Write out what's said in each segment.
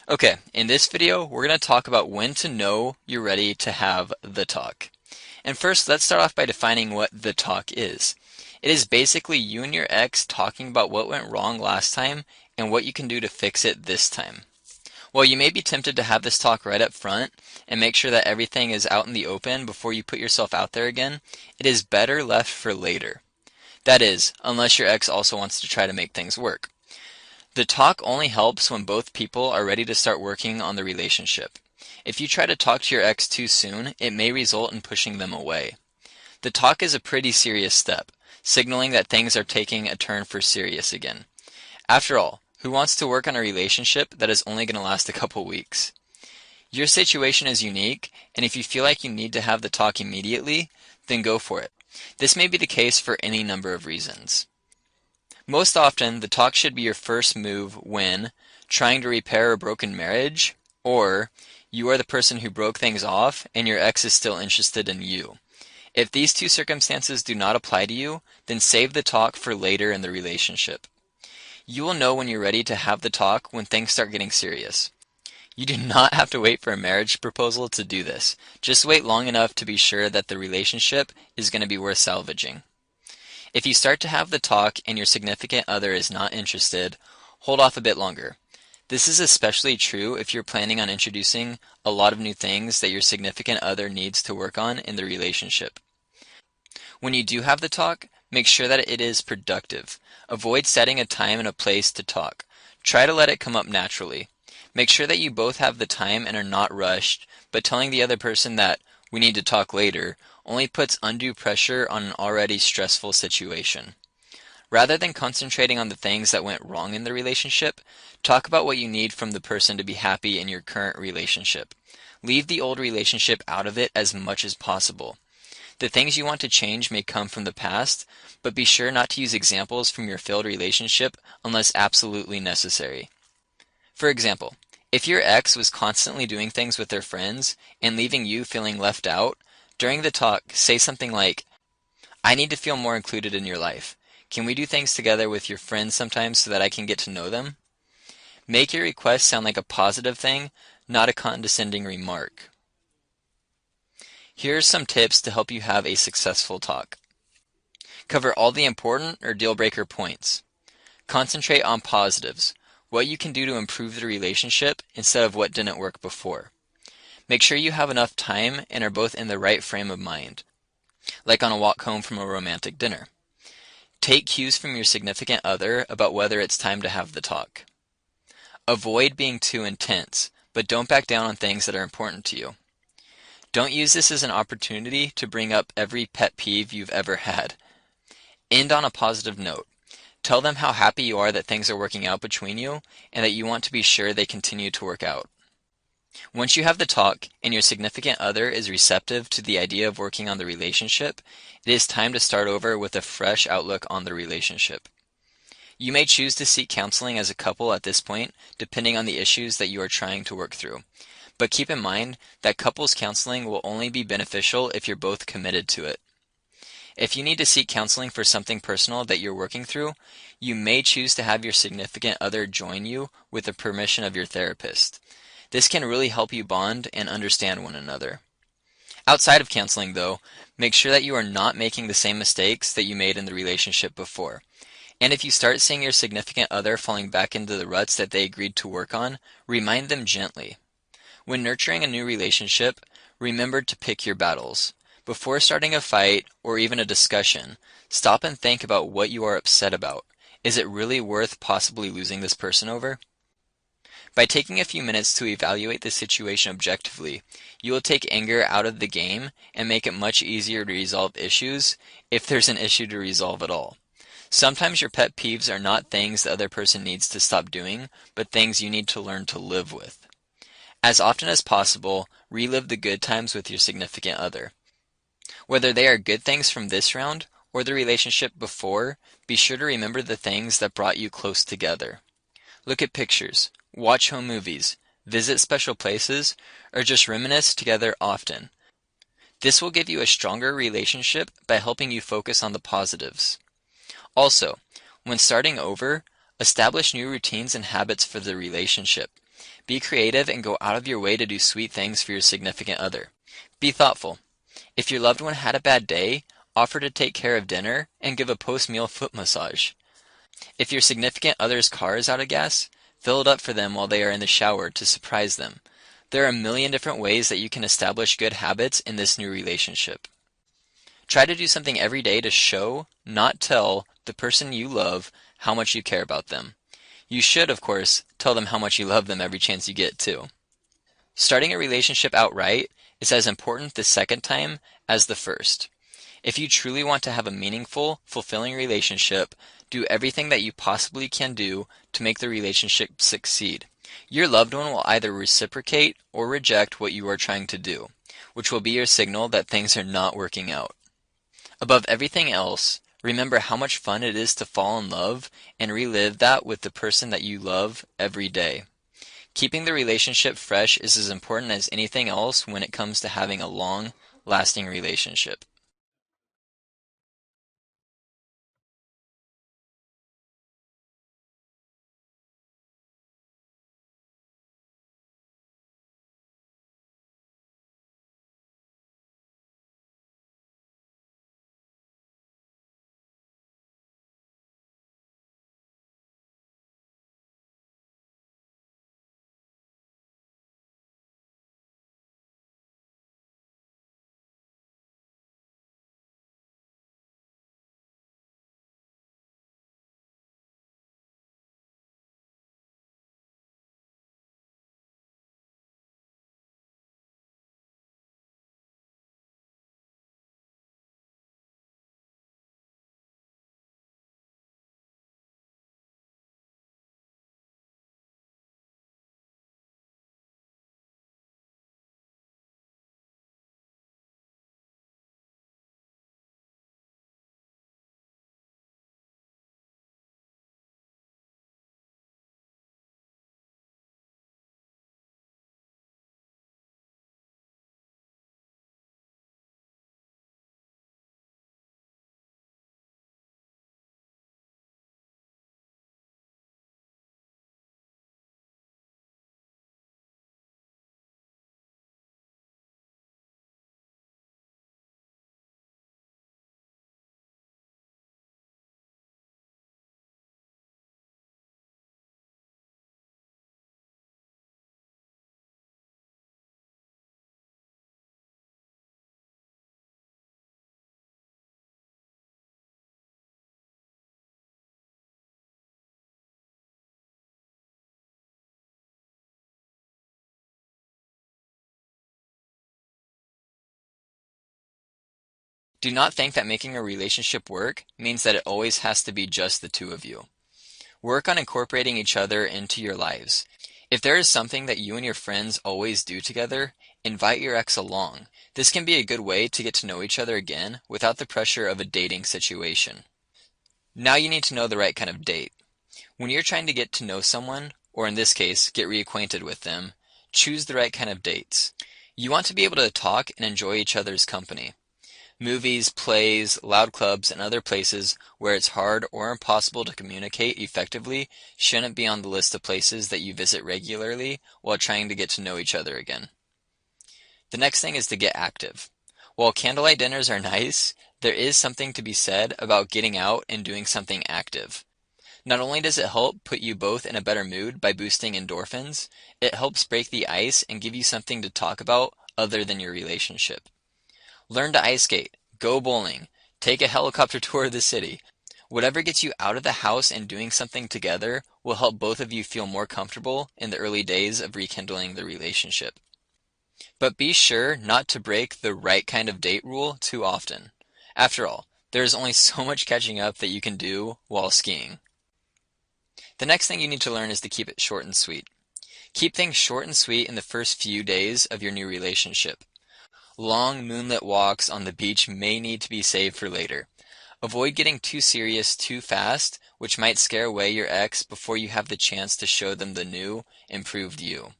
Okay, in this video, we're going to talk about when to know you're ready to have the talk. And first, let's start off by defining what the talk is. It is basically you and your ex talking about what went wrong last time and what you can do to fix it this time. While you may be tempted to have this talk right up front and make sure that everything is out in the open before you put yourself out there again, it is better left for later. That is, unless your ex also wants to try to make things work. The talk only helps when both people are ready to start working on the relationship. If you try to talk to your ex too soon, it may result in pushing them away. The talk is a pretty serious step, signaling that things are taking a turn for serious again. After all, who wants to work on a relationship that is only going to last a couple weeks? Your situation is unique, and if you feel like you need to have the talk immediately, then go for it. This may be the case for any number of reasons. Most often, the talk should be your first move when trying to repair a broken marriage, or you are the person who broke things off and your ex is still interested in you. If these two circumstances do not apply to you, then save the talk for later in the relationship. You will know when you're ready to have the talk when things start getting serious. You do not have to wait for a marriage proposal to do this. Just wait long enough to be sure that the relationship is going to be worth salvaging. If you start to have the talk and your significant other is not interested, hold off a bit longer. This is especially true if you're planning on introducing a lot of new things that your significant other needs to work on in the relationship. When you do have the talk, make sure that it is productive. Avoid setting a time and a place to talk. Try to let it come up naturally. Make sure that you both have the time and are not rushed, but telling the other person that we need to talk later only puts undue pressure on an already stressful situation. Rather than concentrating on the things that went wrong in the relationship, talk about what you need from the person to be happy in your current relationship. Leave the old relationship out of it as much as possible. The things you want to change may come from the past, but be sure not to use examples from your failed relationship unless absolutely necessary. For example, if your ex was constantly doing things with their friends and leaving you feeling left out, during the talk, say something like, I need to feel more included in your life. Can we do things together with your friends sometimes so that I can get to know them? Make your request sound like a positive thing, not a condescending remark. Here are some tips to help you have a successful talk. Cover all the important or deal breaker points. Concentrate on positives, what you can do to improve the relationship instead of what didn't work before. Make sure you have enough time and are both in the right frame of mind, like on a walk home from a romantic dinner. Take cues from your significant other about whether it's time to have the talk. Avoid being too intense, but don't back down on things that are important to you. Don't use this as an opportunity to bring up every pet peeve you've ever had. End on a positive note. Tell them how happy you are that things are working out between you and that you want to be sure they continue to work out. Once you have the talk and your significant other is receptive to the idea of working on the relationship, it is time to start over with a fresh outlook on the relationship. You may choose to seek counseling as a couple at this point, depending on the issues that you are trying to work through. But keep in mind that couples counseling will only be beneficial if you're both committed to it. If you need to seek counseling for something personal that you're working through, you may choose to have your significant other join you with the permission of your therapist. This can really help you bond and understand one another. Outside of counseling, though, make sure that you are not making the same mistakes that you made in the relationship before. And if you start seeing your significant other falling back into the ruts that they agreed to work on, remind them gently. When nurturing a new relationship, remember to pick your battles. Before starting a fight or even a discussion, stop and think about what you are upset about. Is it really worth possibly losing this person over? By taking a few minutes to evaluate the situation objectively, you will take anger out of the game and make it much easier to resolve issues, if there's an issue to resolve at all. Sometimes your pet peeves are not things the other person needs to stop doing, but things you need to learn to live with. As often as possible, relive the good times with your significant other. Whether they are good things from this round or the relationship before, be sure to remember the things that brought you close together. Look at pictures, watch home movies, visit special places, or just reminisce together often. This will give you a stronger relationship by helping you focus on the positives. Also, when starting over, establish new routines and habits for the relationship. Be creative and go out of your way to do sweet things for your significant other. Be thoughtful. If your loved one had a bad day, offer to take care of dinner and give a post-meal foot massage. If your significant other's car is out of gas, fill it up for them while they are in the shower to surprise them. There are a million different ways that you can establish good habits in this new relationship. Try to do something every day to show, not tell, the person you love how much you care about them. You should, of course, tell them how much you love them every chance you get, too. Starting a relationship outright is as important the second time as the first. If you truly want to have a meaningful, fulfilling relationship, do everything that you possibly can do to make the relationship succeed. Your loved one will either reciprocate or reject what you are trying to do, which will be your signal that things are not working out. Above everything else, remember how much fun it is to fall in love and relive that with the person that you love every day. Keeping the relationship fresh is as important as anything else when it comes to having a long, lasting relationship. Do not think that making a relationship work means that it always has to be just the two of you. Work on incorporating each other into your lives. If there is something that you and your friends always do together, invite your ex along. This can be a good way to get to know each other again without the pressure of a dating situation. Now you need to know the right kind of date. When you're trying to get to know someone, or in this case, get reacquainted with them, choose the right kind of dates. You want to be able to talk and enjoy each other's company. Movies, plays, loud clubs, and other places where it's hard or impossible to communicate effectively shouldn't be on the list of places that you visit regularly while trying to get to know each other again. The next thing is to get active. While candlelight dinners are nice, there is something to be said about getting out and doing something active. Not only does it help put you both in a better mood by boosting endorphins, it helps break the ice and give you something to talk about other than your relationship. Learn to ice skate, go bowling, take a helicopter tour of the city. Whatever gets you out of the house and doing something together will help both of you feel more comfortable in the early days of rekindling the relationship. But be sure not to break the right kind of date rule too often. After all, there is only so much catching up that you can do while skiing. The next thing you need to learn is to keep it short and sweet. Keep things short and sweet in the first few days of your new relationship. Long moonlit walks on the beach may need to be saved for later. Avoid getting too serious too fast, which might scare away your ex before you have the chance to show them the new, improved you.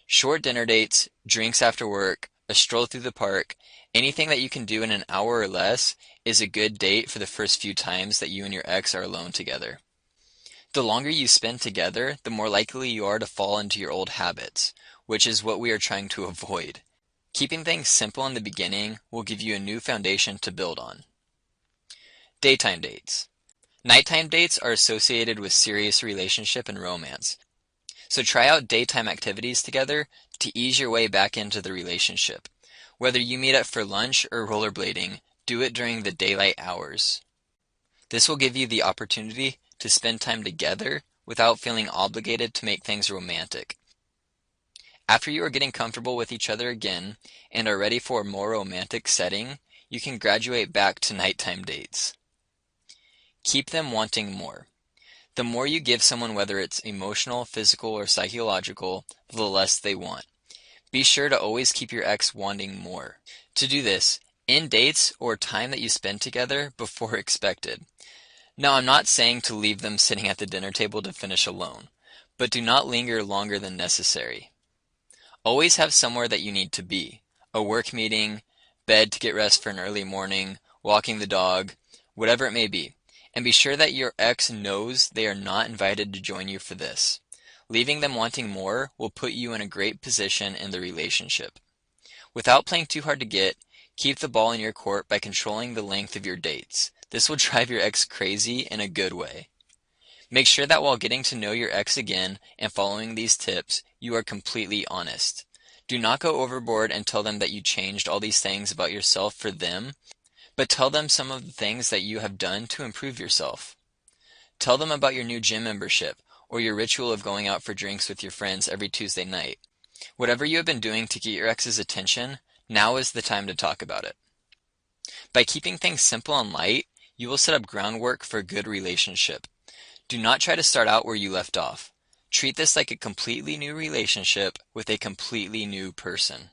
Short dinner dates, drinks after work, a stroll through the park, anything that you can do in an hour or less is a good date for the first few times that you and your ex are alone together. The longer you spend together, the more likely you are to fall into your old habits, which is what we are trying to avoid. Keeping things simple in the beginning will give you a new foundation to build on. Daytime dates. Nighttime dates are associated with serious relationship and romance. So try out daytime activities together to ease your way back into the relationship. Whether you meet up for lunch or rollerblading, do it during the daylight hours. This will give you the opportunity to spend time together without feeling obligated to make things romantic. After you are getting comfortable with each other again and are ready for a more romantic setting, you can graduate back to nighttime dates. Keep them wanting more. The more you give someone, whether it's emotional, physical, or psychological, the less they want. Be sure to always keep your ex wanting more. To do this, end dates or time that you spend together before expected. Now, I'm not saying to leave them sitting at the dinner table to finish alone, but do not linger longer than necessary. Always have somewhere that you need to be. A work meeting, bed to get rest for an early morning, walking the dog, whatever it may be. And be sure that your ex knows they are not invited to join you for this. Leaving them wanting more will put you in a great position in the relationship. Without playing too hard to get, keep the ball in your court by controlling the length of your dates. This will drive your ex crazy in a good way. Make sure that while getting to know your ex again and following these tips, you are completely honest. Do not go overboard and tell them that you changed all these things about yourself for them, but tell them some of the things that you have done to improve yourself. Tell them about your new gym membership or your ritual of going out for drinks with your friends every Tuesday night. Whatever you have been doing to get your ex's attention, now is the time to talk about it. By keeping things simple and light, you will set up groundwork for a good relationship. Do not try to start out where you left off. Treat this like a completely new relationship with a completely new person.